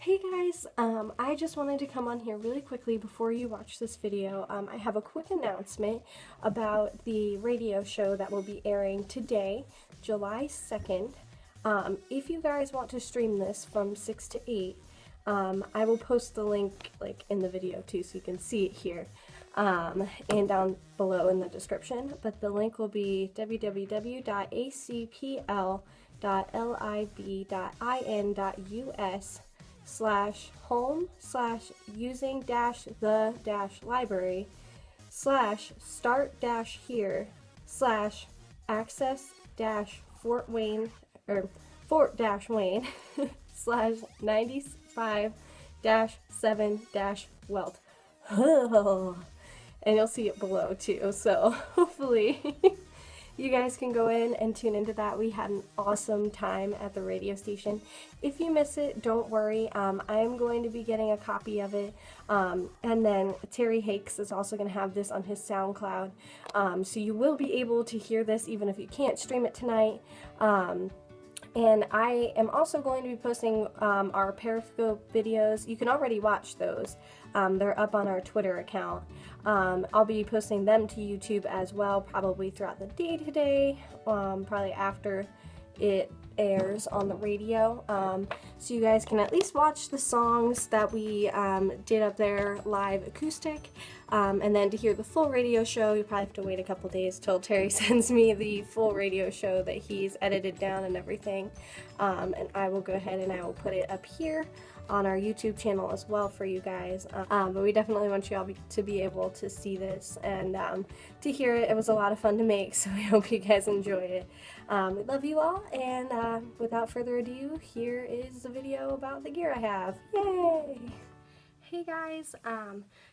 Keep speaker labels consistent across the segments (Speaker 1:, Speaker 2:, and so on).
Speaker 1: Hey guys, I just wanted to come on here really quickly before you watch this video. I have a quick announcement about the radio show that will be airing today, July 2nd. If you guys want to stream this from 6 to 8, I will post the link in the video too so you can see it here and down below in the description. But the link will be www.acp.ll/home/using-the-library/start-here/access-Fort Wayne /95-7-Welt. And you'll see it below too, so hopefully you guys can go in and tune into that. We had an awesome time at the radio station. If you miss it, don't worry. I am going to be getting a copy of it. And then Terry Hakes is also going to have this on his SoundCloud. So you will be able to hear this even if you can't stream it tonight. And I am also going to be posting our Periscope videos. You can already watch those. They're up on our Twitter account. I'll be posting them to YouTube as well, probably throughout the day today, probably after it airs on the radio. So you guys can at least watch the songs that we did up there live acoustic. And then to hear the full radio show, you probably have to wait a couple days till Terry sends me the full radio show that he's edited down and everything. And I will go ahead and I will put it up here on our YouTube channel as well for you guys. But we definitely want you all to be able to see this and to hear it. It was a lot of fun to make, so we hope you guys enjoy it. We love you all, and without further ado, here is the video about the gear I have. Yay! Hey guys,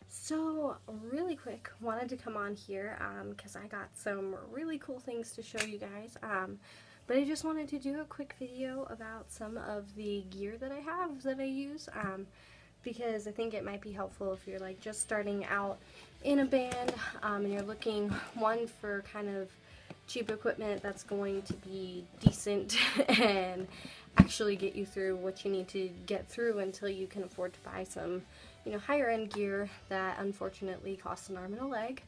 Speaker 1: so really quick, wanted to come on here because I got some really cool things to show you guys. But I just wanted to do a quick video about some of the gear that I have that I use because I think it might be helpful if you're like just starting out in a band and you're looking, one, for kind of cheap equipment that's going to be decent and actually get you through what you need to get through until you can afford to buy some, higher end gear that unfortunately costs an arm and a leg.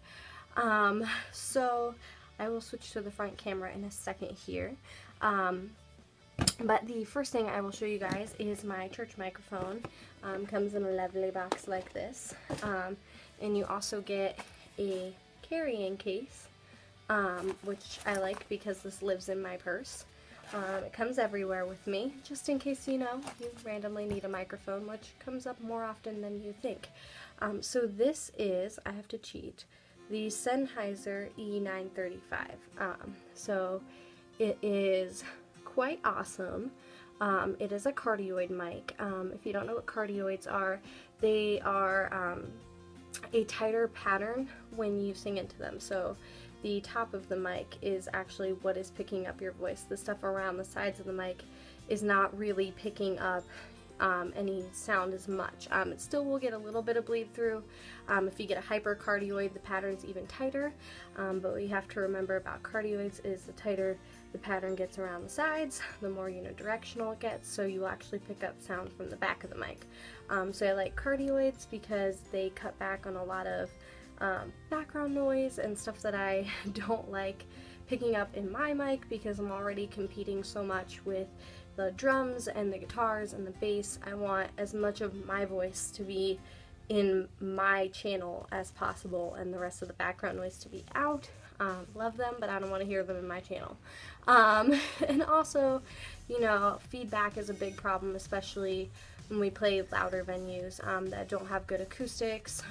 Speaker 1: So I will switch to the front camera in a second here. But the first thing I will show you guys is my church microphone. Comes in a lovely box like this. And you also get a carrying case, which I like because this lives in my purse. It comes everywhere with me, just in case, you randomly need a microphone, which comes up more often than you think. So this is, I have to cheat, the Sennheiser E935. So it is quite awesome. It is a cardioid mic. If you don't know what cardioids are, they are a tighter pattern when you sing into them. So the top of the mic is actually what is picking up your voice. The stuff around the sides of the mic is not really picking up any sound as much. It still will get a little bit of bleed through. If you get a hypercardioid, the pattern's even tighter, but what you have to remember about cardioids is the tighter the pattern gets around the sides, the more unidirectional it gets, so you will actually pick up sound from the back of the mic. So I like cardioids because they cut back on a lot of background noise and stuff that I don't like picking up in my mic because I'm already competing so much with the drums and the guitars and the bass. I want as much of my voice to be in my channel as possible and the rest of the background noise to be out. Love them, but I don't want to hear them in my channel. And also, feedback is a big problem, especially when we play louder venues that don't have good acoustics.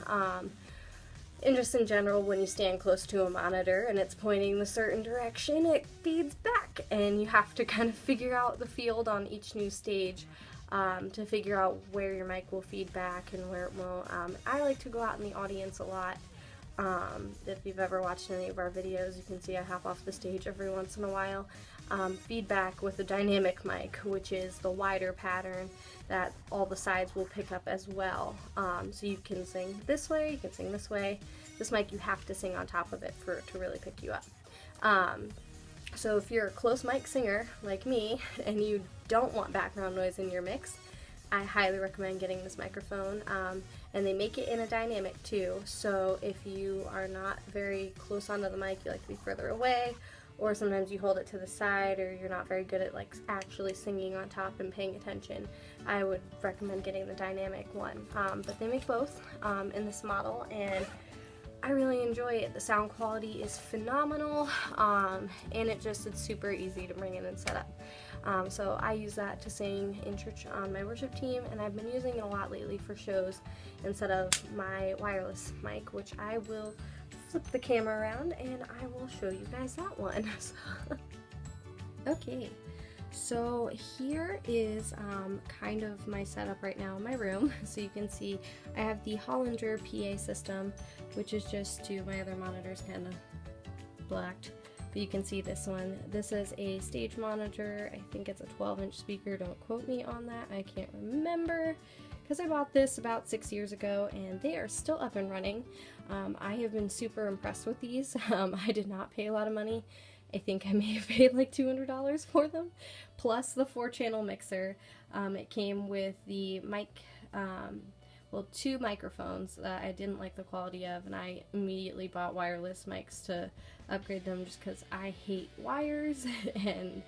Speaker 1: And just in general, when you stand close to a monitor and it's pointing a certain direction, it feeds back, and you have to kind of figure out the field on each new stage to figure out where your mic will feed back and where it won't. I like to go out in the audience a lot. If you've ever watched any of our videos, you can see I hop off the stage every once in a while. Feedback with a dynamic mic, which is the wider pattern that all the sides will pick up as well. So you can sing this way, you can sing this way. This mic, you have to sing on top of it for it to really pick you up. So if you're a close mic singer like me and you don't want background noise in your mix, I highly recommend getting this microphone. And they make it in a dynamic too, so if you are not very close onto the mic, you like to be further away, or sometimes you hold it to the side, or you're not very good at like actually singing on top and paying attention, I would recommend getting the dynamic one. But they make both in this model, and I really enjoy it. The sound quality is phenomenal, and it's super easy to bring in and set up. So I use that to sing in church on my worship team, and I've been using it a lot lately for shows instead of my wireless mic, which I will flip the camera around and I will show you guys that one. Okay, so here is kind of my setup right now in my room. So you can see I have the Hollinger PA system, which is just two, my other monitors kind of blacked. But you can see this one. This is a stage monitor. I think it's a 12-inch speaker. Don't quote me on that. I can't remember because I bought this about 6 years ago and they are still up and running. I have been super impressed with these. I did not pay a lot of money. I think I may have paid like $200 for them, plus the 4-channel mixer. It came with the mic, well, 2 microphones that I didn't like the quality of, and I immediately bought wireless mics to upgrade them just because I hate wires and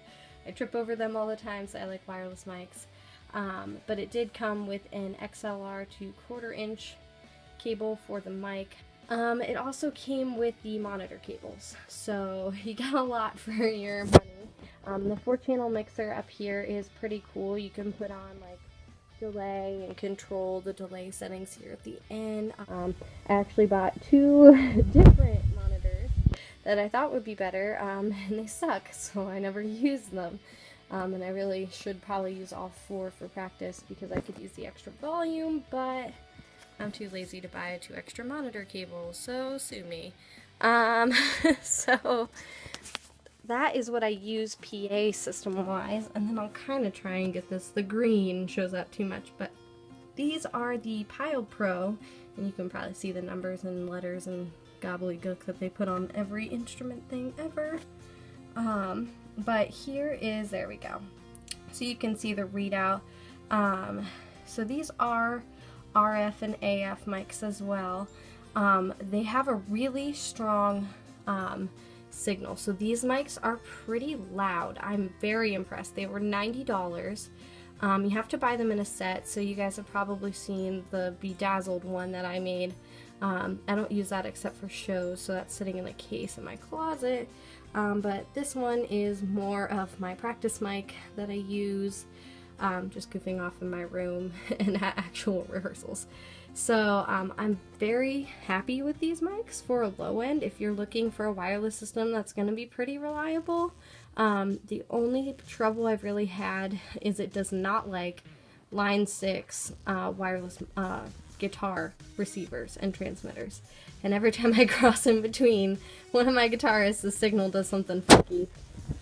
Speaker 1: I trip over them all the time, so I like wireless mics. But it did come with an XLR to 1/4-inch cable for the mic. It also came with the monitor cables, so you got a lot for your money. The 4-channel mixer up here is pretty cool. You can put on like delay and control the delay settings here at the end. I actually bought 2 different monitors that I thought would be better, and they suck, so I never used them. And I really should probably use all 4 for practice because I could use the extra volume, but I'm too lazy to buy 2 extra monitor cables, so sue me. So that is what I use PA system-wise, and then I'll kind of try and get this. The green shows up too much, but these are the Pile Pro, and you can probably see the numbers and letters and gobbledygook that they put on every instrument thing ever. But here is, there we go. So you can see the readout. So these are RF and AF mics as well. They have a really strong signal. So these mics are pretty loud. I'm very impressed. They were $90. You have to buy them in a set, so you guys have probably seen the Bedazzled one that I made. I don't use that except for shows, so that's sitting in a case in my closet. But this one is more of my practice mic that I use, just goofing off in my room and at actual rehearsals. So I'm very happy with these mics for a low end. If you're looking for a wireless system that's going to be pretty reliable, the only trouble I've really had is it does not like Line 6 wireless guitar receivers and transmitters. And every time I cross in between one of my guitarists, the signal does something funky.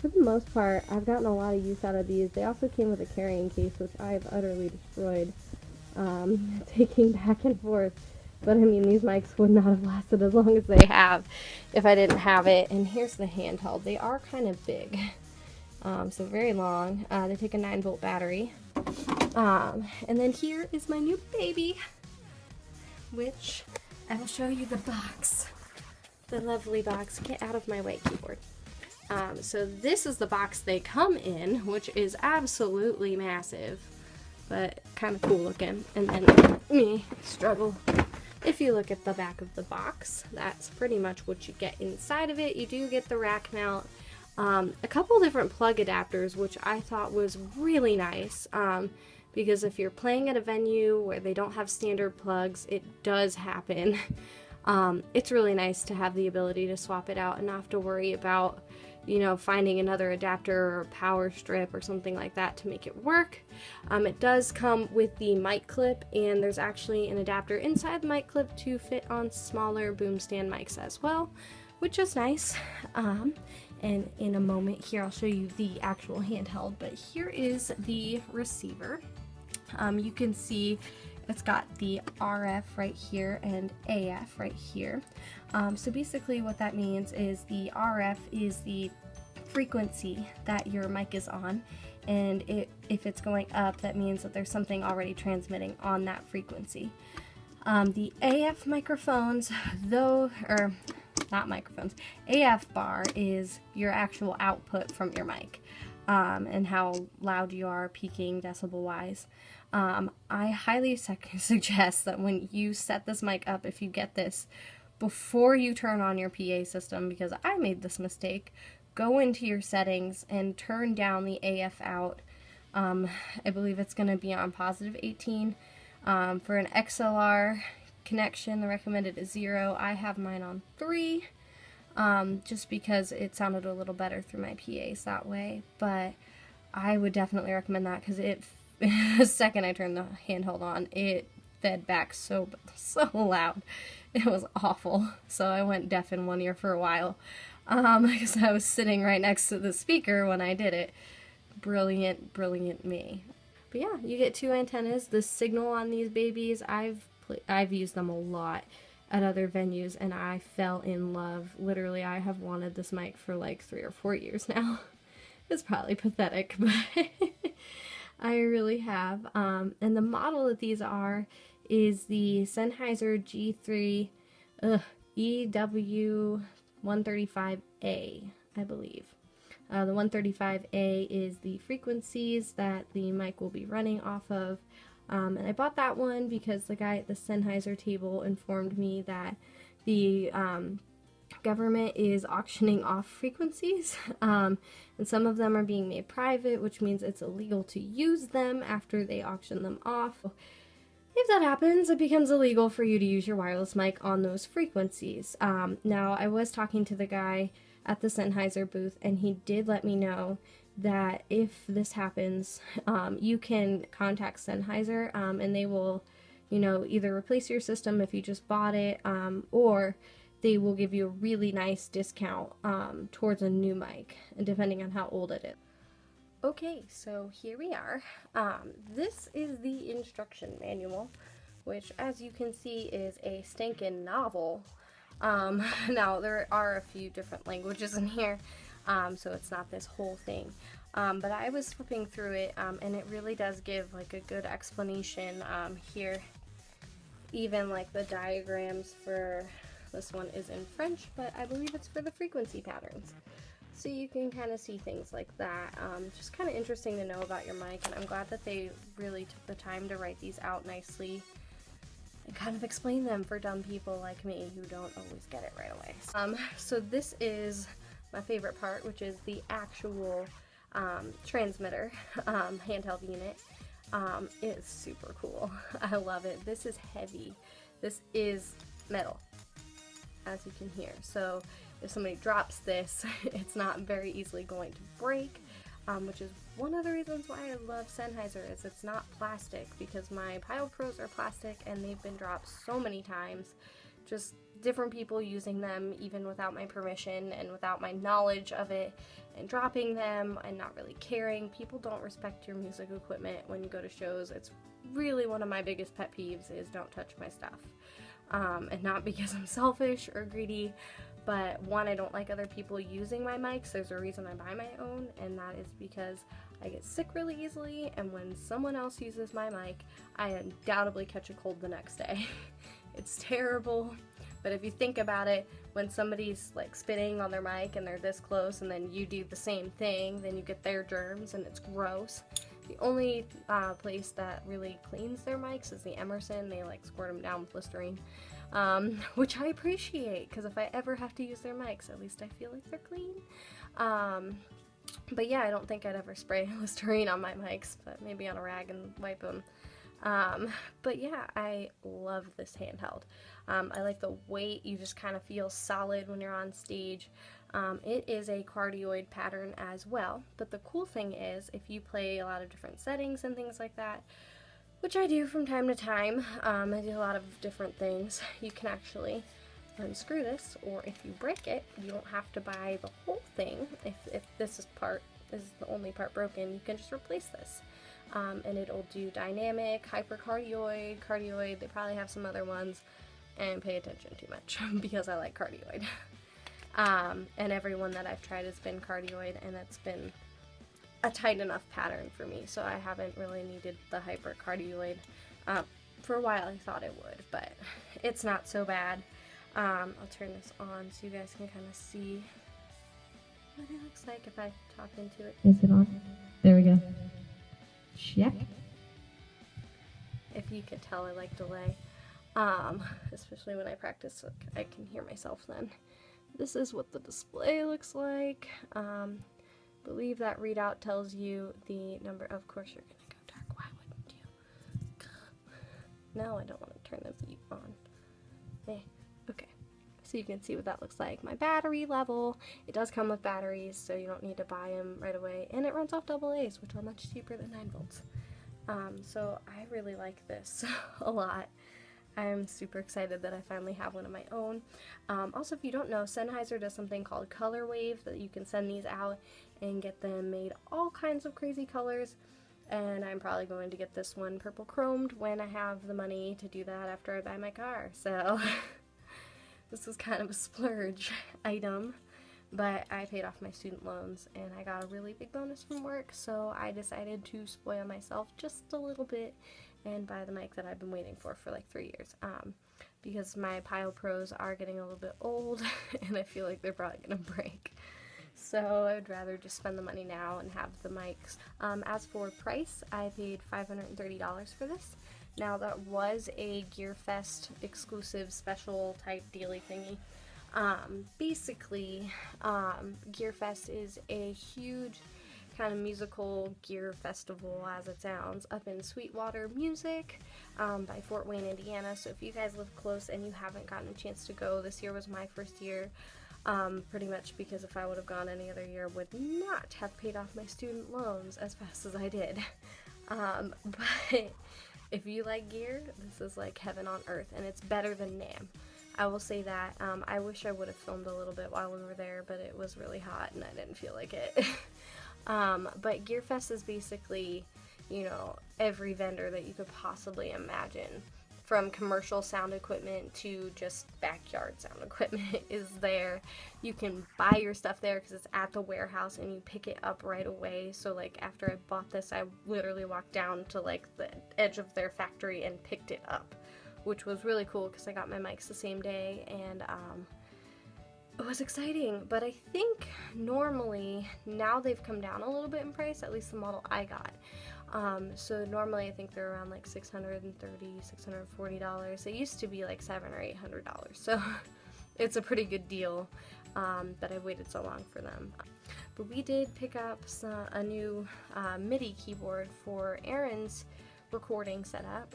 Speaker 1: For the most part, I've gotten a lot of use out of these. They also came with a carrying case, which I have utterly destroyed, taking back and forth. But I mean, these mics would not have lasted as long as they have if I didn't have it. And here's the handheld. They are kind of big, so very long. They take a 9-volt battery. And then here is my new baby, which I will show you the box. The lovely box. Get out of my way, keyboard. So this is the box they come in, which is absolutely massive, but kind of cool looking. And then me struggle. If you look at the back of the box, that's pretty much what you get inside of it. You do get the rack mount, a couple different plug adapters, which I thought was really nice, because if you're playing at a venue where they don't have standard plugs, it does happen. It's really nice to have the ability to swap it out and not have to worry about, you know, finding another adapter or power strip or something like that to make it work. It does come with the mic clip, and there's actually an adapter inside the mic clip to fit on smaller boom stand mics as well, which is nice. And in a moment here I'll show you the actual handheld, but here is the receiver. You can see it's got the RF right here and AF right here. So basically what that means is the RF is the frequency that your mic is on, and if it's going up, that means that there's something already transmitting on that frequency. The AF microphones, though, or not microphones, AF bar is your actual output from your mic, and how loud you are peaking decibel wise. I highly suggest that when you set this mic up, if you get this before you turn on your PA system, because I made this mistake, go into your settings and turn down the AF out. I believe it's going to be on positive 18. For an XLR connection, the recommended is 0. I have mine on 3, just because it sounded a little better through my PAs that way. But I would definitely recommend that, because the second I turned the handheld on, it fed back so loud. It was awful. So I went deaf in one ear for a while, because I was sitting right next to the speaker when I did it. Brilliant, brilliant me. But yeah, you get 2 antennas. The signal on these babies, I've used them a lot at other venues, and I fell in love. Literally, I have wanted this mic for like 3 or 4 years now. It's probably pathetic, but I really have. And the model that these are is the Sennheiser G3 EW135A, I believe. The 135A is the frequencies that the mic will be running off of. And I bought that one because the guy at the Sennheiser table informed me that the government is auctioning off frequencies, and some of them are being made private, which means it's illegal to use them after they auction them off. If that happens, it becomes illegal for you to use your wireless mic on those frequencies. Now, I was talking to the guy at the Sennheiser booth, and he did let me know that if this happens, you can contact Sennheiser, and they will, either replace your system if you just bought it, or they will give you a really nice discount towards a new mic, depending on how old it is. Okay, so here we are. This is the instruction manual, which, as you can see, is a stinking novel. Now, there are a few different languages in here, so it's not this whole thing. But I was flipping through it, and it really does give like a good explanation here. Even like the diagrams for this one is in French, but I believe it's for the frequency patterns. So you can kind of see things like that. Just kind of interesting to know about your mic, and I'm glad that they really took the time to write these out nicely and kind of explain them for dumb people like me who don't always get it right away. So this is my favorite part, which is the actual transmitter handheld unit. It's super cool. I love it. This is heavy. This is metal, as you can hear. So if somebody drops this, it's not very easily going to break, which is one of the reasons why I love Sennheiser, is it's not plastic, because my Pile Pros are plastic and they've been dropped so many times. Just different people using them even without my permission and without my knowledge of it, and dropping them and not really caring. People don't respect your music equipment when you go to shows. It's really one of my biggest pet peeves, is don't touch my stuff. And not because I'm selfish or greedy, but one, I don't like other people using my mics. There's a reason I buy my own, and that is because I get sick really easily, and when someone else uses my mic, I undoubtedly catch a cold the next day. It's terrible, but if you think about it, when somebody's like spitting on their mic and they're this close, and then you do the same thing, then you get their germs, and it's gross. The only place that really cleans their mics is the Emerson. They like squirt them down with Listerine, which I appreciate, because if I ever have to use their mics, at least I feel like they're clean. But yeah, I don't think I'd ever spray Listerine on my mics, but maybe on a rag and wipe them. But yeah, I love this handheld. I like the weight. You just kind of feel solid when you're on stage. It is a cardioid pattern as well, but the cool thing is, if you play a lot of different settings and things like that, which I do from time to time, I do a lot of different things, you can actually unscrew this, or if you break it, you don't have to buy the whole thing. If this is the only part broken, you can just replace this. And it'll do dynamic, hypercardioid, cardioid, they probably have some other ones, and pay attention too much because I like cardioid. And every one that I've tried has been cardioid, and it's been a tight enough pattern for me, so I haven't really needed the hypercardioid. For a while I thought it would, but it's not so bad. I'll turn this on so you guys can kind of see what it looks like if I talk into it.
Speaker 2: Is it on? There we go. Check.
Speaker 1: If you could tell, I like delay, especially when I practice, I can hear myself then. This is what the display looks like. Believe that readout tells you the number. Of course you're gonna go dark, why wouldn't you? No, I don't want to turn the view on. Okay, so you can see what that looks like. My battery level, it does come with batteries, so you don't need to buy them right away, and it runs off AA's, which are much cheaper than 9 volts. So I really like this a lot. I'm super excited that I finally have one of my own. Also, if you don't know, Sennheiser does something called Color Wave, that you can send these out and get them made all kinds of crazy colors. And I'm probably going to get this one purple chromed when I have the money to do that after I buy my car. So this is kind of a splurge item, but I paid off my student loans and I got a really big bonus from work, so I decided to spoil myself just a little bit and buy the mic that I've been waiting for like 3 years, because my Pio Pros are getting a little bit old and I feel like they're probably gonna break. So I would rather just spend the money now and have the mics. As for price, I paid $530 for this. Now that was a GearFest exclusive special type dealy thingy. Basically, GearFest is a huge kind of musical gear festival, as it sounds, up in Sweetwater Music by Fort Wayne, Indiana. So if you guys live close and you haven't gotten a chance to go, this year was my first year, pretty much because if I would have gone any other year, I would not have paid off my student loans as fast as I did. But if you like gear, this is like heaven on earth, and it's better than NAMM. I will say that. I wish I would have filmed a little bit while we were there, but it was really hot and I didn't feel like it. But GearFest is basically, you know, every vendor that you could possibly imagine, from commercial sound equipment to just backyard sound equipment is there. You can buy your stuff there because it's at the warehouse and you pick it up right away. So like after I bought this, I literally walked down to like the edge of their factory and picked it up, which was really cool because I got my mics the same day, and it was exciting. But I think normally, now they've come down a little bit in price, at least the model I got. So normally I think they're around like $630, $640. They used to be like $700 or $800, so it's a pretty good deal that I waited so long for them. But we did pick up a new MIDI keyboard for Aaron's recording setup,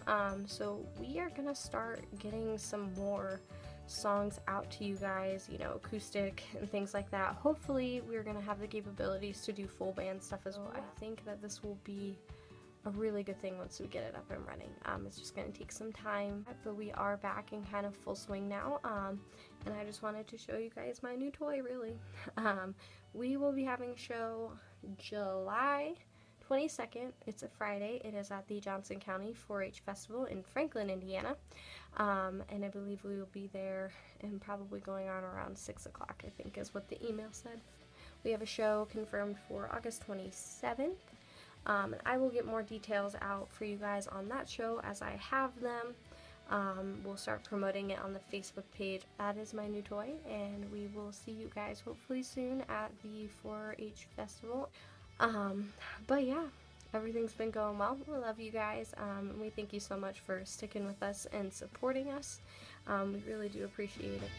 Speaker 1: so we are gonna start getting some more songs out to you guys, you know, acoustic and things like that. Hopefully we're gonna have the capabilities to do full band stuff as well. I think that this will be a really good thing once we get it up and running. It's just gonna take some time, but we are back in kind of full swing now, and I just wanted to show you guys my new toy, really. We will be having a show July 22nd. It's a Friday. It is at the Johnson County 4-H Festival in Franklin, Indiana, and I believe we will be there and probably going on around 6 o'clock, I think is what the email said. We have a show confirmed for August 27th, and I will get more details out for you guys on that show as I have them. We'll start promoting it on the Facebook page. That is my new toy, and we will see you guys hopefully soon at the 4-H Festival. But yeah, everything's been going well. We love you guys. We thank you so much for sticking with us and supporting us. We really do appreciate it.